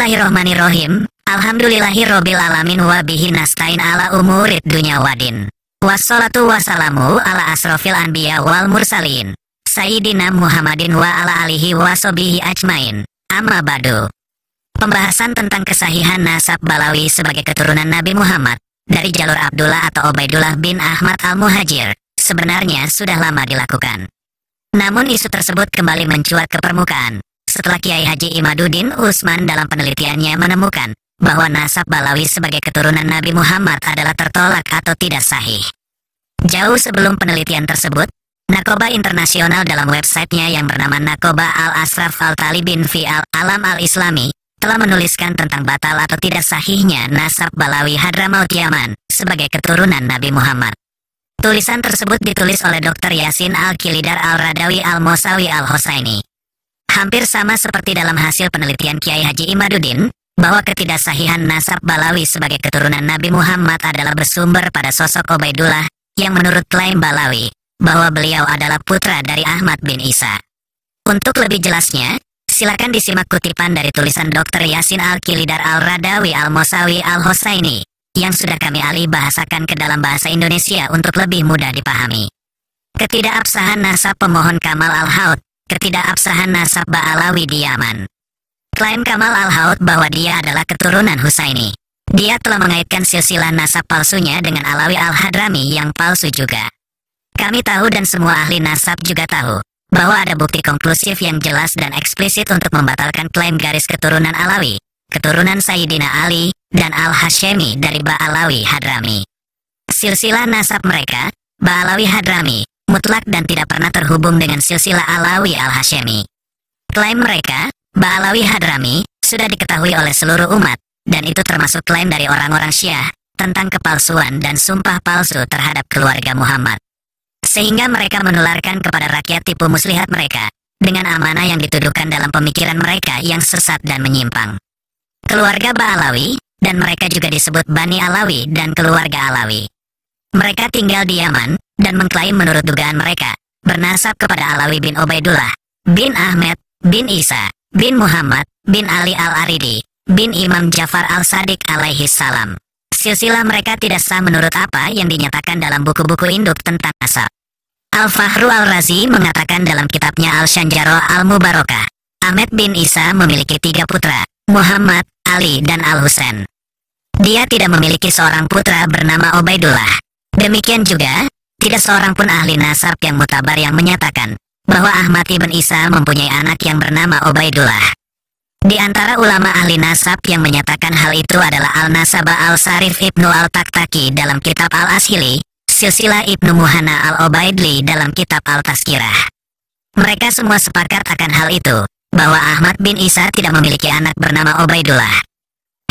Bismillahirrohmanirrohim. Alhamdulillahirobbil alamin wa bihi nasta'in ala umurid dunya wadin. Wassalatu wassalamu ala asrofil anbiya wal mursalin. Sayyidina Muhammadin wa ala alihi wa sobihi ajmain. Amma ba'du. Pembahasan tentang kesahihan nasab Balawi sebagai keturunan Nabi Muhammad dari jalur Abdullah atau Ubaidullah bin Ahmad al-Muhajir sebenarnya sudah lama dilakukan. Namun isu tersebut kembali mencuat ke permukaan setelah Kiai Haji Imaduddin Utsman dalam penelitiannya menemukan bahwa nasab Balawi sebagai keturunan Nabi Muhammad adalah tertolak atau tidak sahih. Jauh sebelum penelitian tersebut, Nakoba Internasional dalam websitenya yang bernama Nakoba Al-Asraf Al-Talibin fi Al-Alam Al-Islami telah menuliskan tentang batal atau tidak sahihnya nasab Balawi Hadramaut Yaman sebagai keturunan Nabi Muhammad. Tulisan tersebut ditulis oleh Dr. Yasin Al-Kilidar Al-Radawi Al-Mosawi Al-Hosaini. Hampir sama seperti dalam hasil penelitian Kiai Haji Imaduddin, bahwa ketidaksahihan nasab Balawi sebagai keturunan Nabi Muhammad adalah bersumber pada sosok Ubaidullah, yang menurut klaim Balawi, bahwa beliau adalah putra dari Ahmad bin Isa. Untuk lebih jelasnya, silakan disimak kutipan dari tulisan Dr. Yasin Al-Kilidar Al-Radawi Al-Mosawi Al-Hosaini, yang sudah kami alih bahasakan ke dalam bahasa Indonesia untuk lebih mudah dipahami. Ketidakabsahan nasab pemohon Kamal Al-Haud. Ketidakabsahan nasab Ba'alawi di Yaman. Klaim Kamal Al-Haud bahwa dia adalah keturunan Husaini. Dia telah mengaitkan silsilah nasab palsunya dengan Alawi Al-Hadrami yang palsu juga. Kami tahu dan semua ahli nasab juga tahu bahwa ada bukti konklusif yang jelas dan eksplisit untuk membatalkan klaim garis keturunan Alawi, keturunan Sayyidina Ali, dan Al-Hashemi dari Ba'alawi Hadrami. Silsilah nasab mereka, Ba'alawi Hadrami, mutlak dan tidak pernah terhubung dengan silsilah Alawi Al-Hashemi. Klaim mereka, Ba'alawi Hadrami, sudah diketahui oleh seluruh umat, dan itu termasuk klaim dari orang-orang Syiah tentang kepalsuan dan sumpah palsu terhadap keluarga Muhammad. Sehingga mereka menularkan kepada rakyat tipu muslihat mereka, dengan amanah yang dituduhkan dalam pemikiran mereka yang sesat dan menyimpang. Keluarga Ba'alawi, dan mereka juga disebut Bani Alawi dan keluarga Alawi. Mereka tinggal di Yaman, dan mengklaim menurut dugaan mereka, bernasab kepada Alawi bin Ubaidullah, bin Ahmed, bin Isa, bin Muhammad, bin Ali Al-Aridi, bin Imam Ja'far Al-Sadiq alaihi salam. Silsilah mereka tidak sah menurut apa yang dinyatakan dalam buku-buku induk tentang nasab. Al-Fahru Al-Razi mengatakan dalam kitabnya Al-Shanjaro Al-Mubarakah, Ahmed bin Isa memiliki 3 putra, Muhammad, Ali, dan Al-Husain. Dia tidak memiliki seorang putra bernama Ubaidullah. Demikian juga, tidak seorang pun ahli nasab yang mutabar yang menyatakan bahwa Ahmad ibn Isa mempunyai anak yang bernama Ubaidullah. Di antara ulama ahli nasab yang menyatakan hal itu adalah Al-Nasaba Al-Sarif Ibnu Al-Taktaki dalam kitab Al-Ashili, Silsilah Ibnu Muhanna Al-Ubaidli dalam kitab Al-Tazkirah. Mereka semua sepakat akan hal itu, bahwa Ahmad bin Isa tidak memiliki anak bernama Ubaidullah.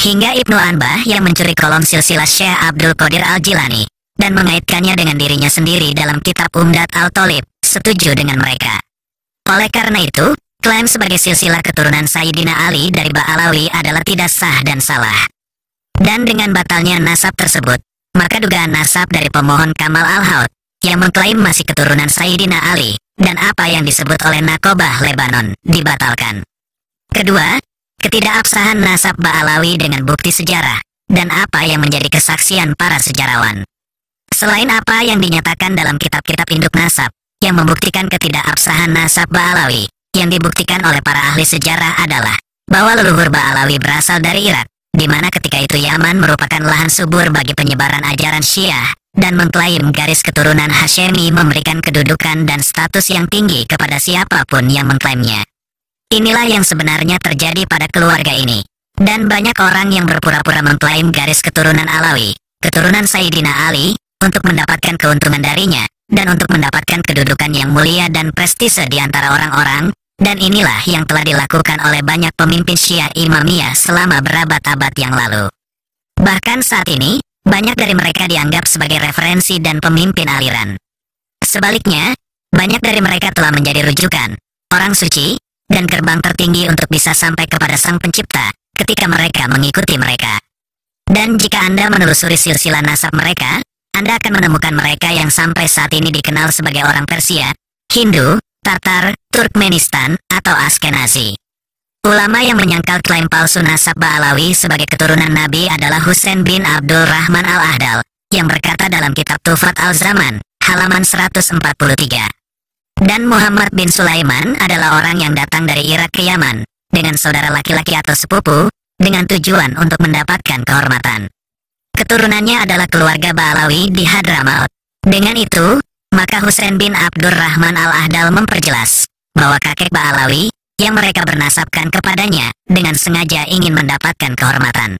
Hingga Ibnu Anbah yang mencuri kolom silsilah Syekh Abdul Qadir Al-Jilani, dan mengaitkannya dengan dirinya sendiri dalam kitab Umdat Al-Tolib, setuju dengan mereka. Oleh karena itu, klaim sebagai silsilah keturunan Sayyidina Ali dari Ba'alawi adalah tidak sah dan salah. Dan dengan batalnya nasab tersebut, maka dugaan nasab dari pemohon Kamal Al-Haud, yang mengklaim masih keturunan Sayyidina Ali, dan apa yang disebut oleh Nakobah Lebanon, dibatalkan. Kedua, ketidakabsahan nasab Ba'alawi dengan bukti sejarah, dan apa yang menjadi kesaksian para sejarawan. Selain apa yang dinyatakan dalam kitab-kitab induk nasab, yang membuktikan ketidakabsahan nasab Ba'alawi, yang dibuktikan oleh para ahli sejarah adalah bahwa leluhur Ba'alawi berasal dari Irak, di mana ketika itu Yaman merupakan lahan subur bagi penyebaran ajaran Syiah, dan mengklaim garis keturunan Hashemi memberikan kedudukan dan status yang tinggi kepada siapapun yang mengklaimnya. Inilah yang sebenarnya terjadi pada keluarga ini, dan banyak orang yang berpura-pura mengklaim garis keturunan Alawi, keturunan Sayyidina Ali, untuk mendapatkan keuntungan darinya, dan untuk mendapatkan kedudukan yang mulia dan prestise di antara orang-orang, dan inilah yang telah dilakukan oleh banyak pemimpin Syiah Imamiyah selama berabad-abad yang lalu. Bahkan saat ini, banyak dari mereka dianggap sebagai referensi dan pemimpin aliran. Sebaliknya, banyak dari mereka telah menjadi rujukan, orang suci, dan gerbang tertinggi untuk bisa sampai kepada Sang Pencipta, ketika mereka mengikuti mereka. Dan jika Anda menelusuri silsilah nasab mereka, Anda akan menemukan mereka yang sampai saat ini dikenal sebagai orang Persia, Hindu, Tatar, Turkmenistan, atau Askenazi. Ulama yang menyangkal klaim palsu nasab Ba'alawi sebagai keturunan Nabi adalah Husain bin Abdul Rahman al-Ahdal, yang berkata dalam kitab Tufat al-Zaman, halaman 143. Dan Muhammad bin Sulaiman adalah orang yang datang dari Irak ke Yaman, dengan saudara laki-laki atau sepupu, dengan tujuan untuk mendapatkan kehormatan. Keturunannya adalah keluarga Ba'alawi di Hadramaut. Dengan itu, maka Husain bin Abdul Rahman al-Ahdal memperjelas bahwa kakek Ba'alawi yang mereka bernasabkan kepadanya dengan sengaja ingin mendapatkan kehormatan.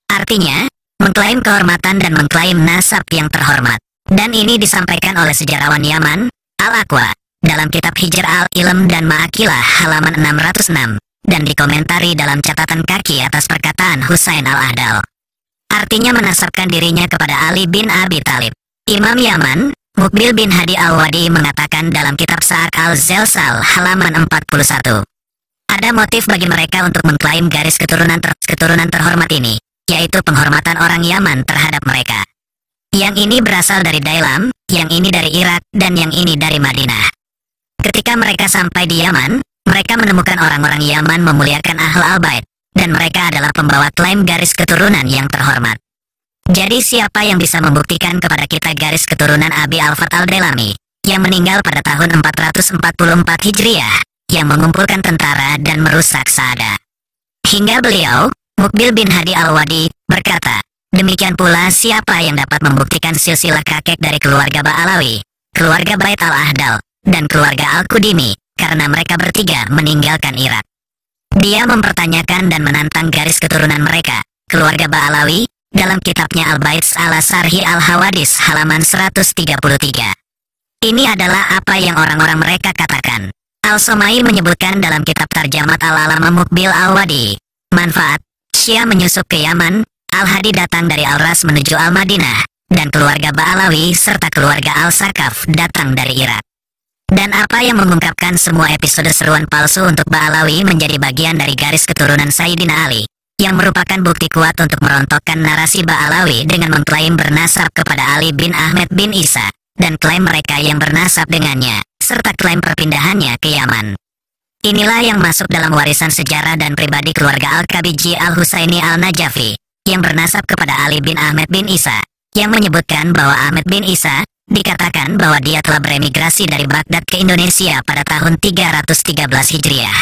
Artinya, mengklaim kehormatan dan mengklaim nasab yang terhormat. Dan ini disampaikan oleh sejarawan Yaman, Al-Aqwa, dalam kitab Hijr al-Ilm dan Ma'akilah halaman 606, dan dikomentari dalam catatan kaki atas perkataan Husain al-Ahdal. Artinya menasabkan dirinya kepada Ali bin Abi Thalib. Imam Yaman, Muqbil bin Hadi al-Wadi mengatakan dalam kitab Sa'ad al-Zalsal halaman 41. Ada motif bagi mereka untuk mengklaim garis keturunan terhormat ini, yaitu penghormatan orang Yaman terhadap mereka. Yang ini berasal dari Dailam, yang ini dari Irak, dan yang ini dari Madinah. Ketika mereka sampai di Yaman, mereka menemukan orang-orang Yaman memuliakan Ahlul Bait, dan mereka adalah pembawa klaim garis keturunan yang terhormat. Jadi siapa yang bisa membuktikan kepada kita garis keturunan Abi Al-Fat al-Dailami, yang meninggal pada tahun 444 Hijriah, yang mengumpulkan tentara dan merusak Sa'ada. Hingga beliau, Muqbil bin Hadi al-Wadi, berkata, demikian pula siapa yang dapat membuktikan silsilah kakek dari keluarga Ba'alawi, keluarga Bait al-Ahdal, dan keluarga Al-Qudimi, karena mereka bertiga meninggalkan Irak. Dia mempertanyakan dan menantang garis keturunan mereka, keluarga Ba'alawi, dalam kitabnya Al-Baits ala Sarhi al-Hawadis halaman 133. Ini adalah apa yang orang-orang mereka katakan. Al-Somai menyebutkan dalam kitab Tarjamat al-Alama Muqbil al-Wadi, manfaat, Syiah menyusup ke Yaman, Al-Hadi datang dari Al-Ras menuju Al-Madinah, dan keluarga Ba'alawi serta keluarga Al-Sakaf datang dari Irak. Dan apa yang mengungkapkan semua episode seruan palsu untuk Ba'alawi menjadi bagian dari garis keturunan Sayyidina Ali, yang merupakan bukti kuat untuk merontokkan narasi Ba'alawi dengan mengklaim bernasab kepada Ali bin Ahmed bin Isa, dan klaim mereka yang bernasab dengannya, serta klaim perpindahannya ke Yaman. Inilah yang masuk dalam warisan sejarah dan pribadi keluarga Al-Kabiji Al-Husaini Al-Najafi, yang bernasab kepada Ali bin Ahmed bin Isa, yang menyebutkan bahwa Ahmed bin Isa, dikatakan bahwa dia telah beremigrasi dari Baghdad ke Indonesia pada tahun 313 Hijriah.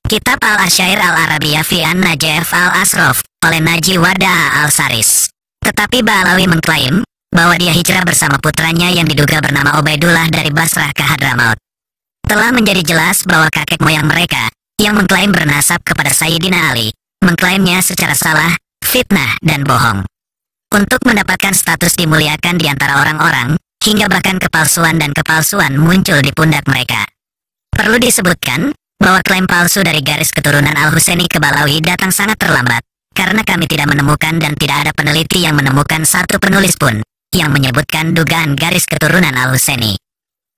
Kitab Al-Asyair Al-Arabiyah fi An-Najaf Al-Asraf, oleh Naji Wada Al-Saris. Tetapi Ba'alawi mengklaim bahwa dia hijrah bersama putranya yang diduga bernama Ubaidullah dari Basrah ke Hadramaut. Telah menjadi jelas bahwa kakek moyang mereka, yang mengklaim bernasab kepada Sayyidina Ali, mengklaimnya secara salah, fitnah, dan bohong. Untuk mendapatkan status dimuliakan di antara orang-orang, hingga bahkan kepalsuan dan kepalsuan muncul di pundak mereka. Perlu disebutkan, bahwa klaim palsu dari garis keturunan Al-Husaini ke Ba'alawi datang sangat terlambat, karena kami tidak menemukan dan tidak ada peneliti yang menemukan satu penulis pun yang menyebutkan dugaan garis keturunan Al-Husaini.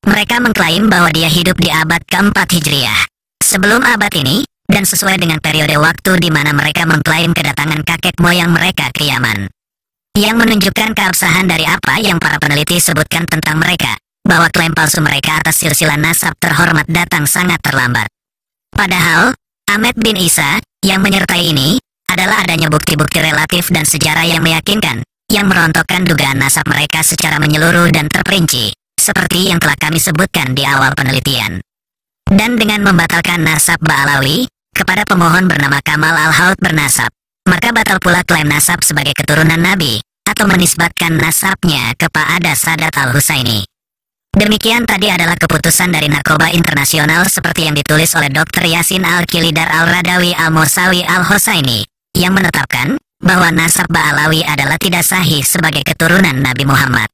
Mereka mengklaim bahwa dia hidup di abad keempat Hijriah. Sebelum abad ini, dan sesuai dengan periode waktu di mana mereka mengklaim kedatangan kakek moyang mereka ke Yaman. Yang menunjukkan keabsahan dari apa yang para peneliti sebutkan tentang mereka, bahwa klaim palsu mereka atas silsilah nasab terhormat datang sangat terlambat. Padahal, Ahmed bin Isa, yang menyertai ini, adalah adanya bukti-bukti relatif dan sejarah yang meyakinkan, yang merontokkan dugaan nasab mereka secara menyeluruh dan terperinci, seperti yang telah kami sebutkan di awal penelitian. Dan dengan membatalkan nasab Ba'alawi, kepada pemohon bernama Kamal al-Haud bernasab, maka batal pula klaim nasab sebagai keturunan Nabi, atau menisbatkan nasabnya kepada Sadat al-Husaini. Demikian tadi adalah keputusan dari Narkoba Internasional seperti yang ditulis oleh Dr. Yasin Al-Kilidar Al-Radawi Al-Mosawi Al-Husaini, yang menetapkan bahwa nasab Ba'alawi adalah tidak sahih sebagai keturunan Nabi Muhammad.